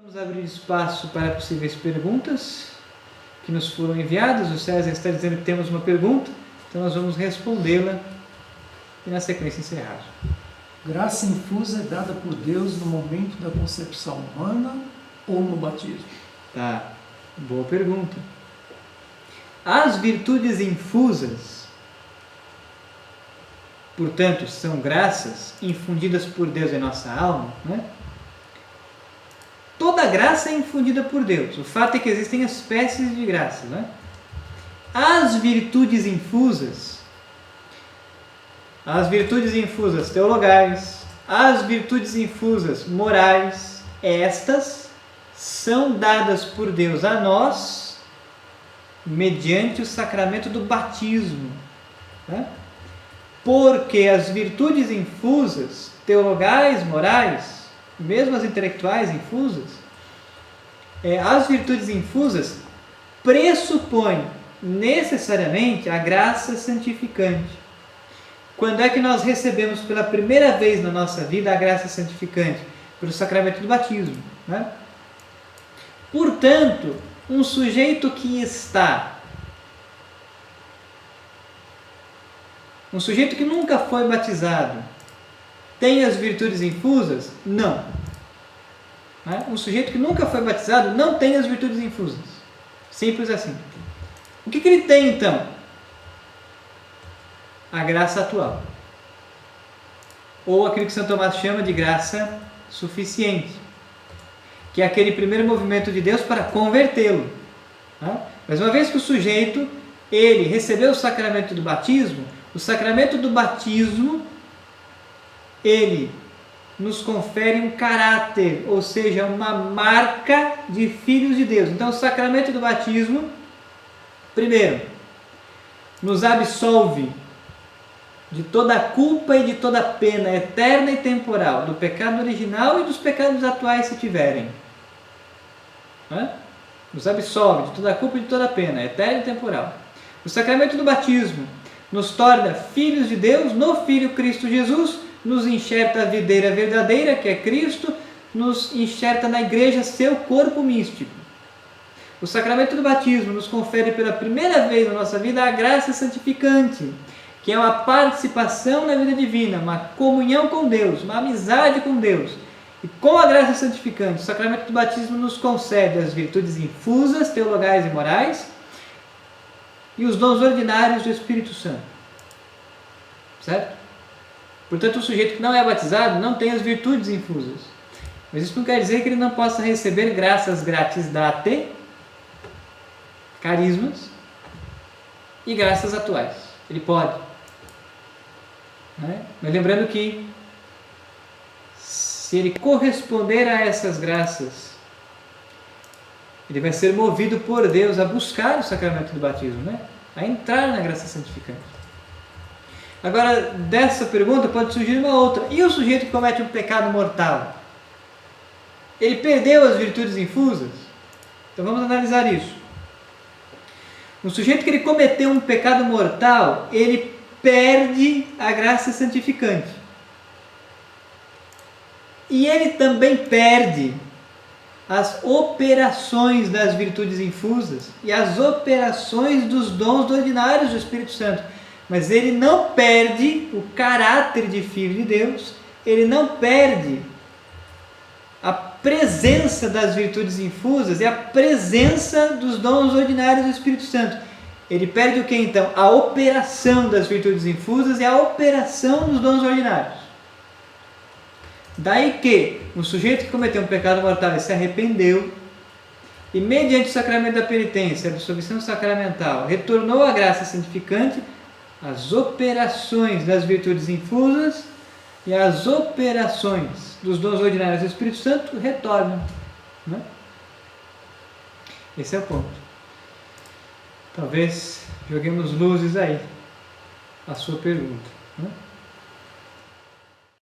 Vamos abrir espaço para possíveis perguntas que nos foram enviadas. O César está dizendo que temos uma pergunta, então nós vamos respondê-la e na sequência encerrar. Graça infusa é dada por Deus no momento da concepção humana ou no batismo? Tá, boa pergunta. As virtudes infusas, portanto, são graças infundidas por Deus em nossa alma, né? Toda graça é infundida por Deus. O fato é que existem espécies de graças, né? As virtudes infusas teologais, as virtudes infusas morais, estas são dadas por Deus a nós mediante o sacramento do batismo, né? Porque as virtudes infusas teologais, morais, mesmo as intelectuais infusas, as virtudes infusas pressupõem necessariamente a graça santificante. Quando é que nós recebemos pela primeira vez na nossa vida a graça santificante? Pelo sacramento do batismo, né? Portanto, um sujeito que nunca foi batizado, tem as virtudes infusas? Não. Um sujeito que nunca foi batizado não tem as virtudes infusas. Simples assim. O que ele tem então? A graça atual. Ou aquilo que São Tomás chama de graça suficiente, que é aquele primeiro movimento de Deus para convertê-lo. Mas uma vez que o sujeito ele recebeu o sacramento do batismo, o sacramento do batismo ele nos confere um caráter, ou seja, uma marca de filhos de Deus. Então, o sacramento do batismo, primeiro, nos absolve de toda a culpa e de toda a pena eterna e temporal, do pecado original e dos pecados atuais, se tiverem. Nos absolve de toda a culpa e de toda a pena eterna e temporal. O sacramento do batismo nos torna filhos de Deus no Filho Cristo Jesus, nos enxerta a videira verdadeira, que é Cristo, nos enxerta na igreja seu corpo místico. O sacramento do batismo nos confere pela primeira vez na nossa vida a graça santificante, que é uma participação na vida divina, uma comunhão com Deus, uma amizade com Deus. E com a graça santificante, o sacramento do batismo nos concede as virtudes infusas, teologais e morais, e os dons ordinários do Espírito Santo. Certo? Portanto, o sujeito que não é batizado não tem as virtudes infusas. Mas isso não quer dizer que ele não possa receber graças grátis date, carismas, e graças atuais. Ele pode. Mas lembrando que, se ele corresponder a essas graças, ele vai ser movido por Deus a buscar o sacramento do batismo, a entrar na graça santificante. Agora, dessa pergunta pode surgir uma outra. E o sujeito que comete um pecado mortal? Ele perdeu as virtudes infusas? Então vamos analisar isso. O sujeito que ele cometeu um pecado mortal, ele perde a graça santificante. E ele também perde as operações das virtudes infusas e as operações dos dons ordinários do Espírito Santo. Mas ele não perde o caráter de filho de Deus, ele não perde a presença das virtudes infusas e a presença dos dons ordinários do Espírito Santo. Ele perde o que então? A operação das virtudes infusas e a operação dos dons ordinários. Daí que um sujeito que cometeu um pecado mortal e se arrependeu, e mediante o sacramento da penitência, a absolvição sacramental, retornou à graça santificante, as operações das virtudes infusas e as operações dos dons ordinários do Espírito Santo retornam. Esse é o ponto. Talvez joguemos luzes aí à sua pergunta.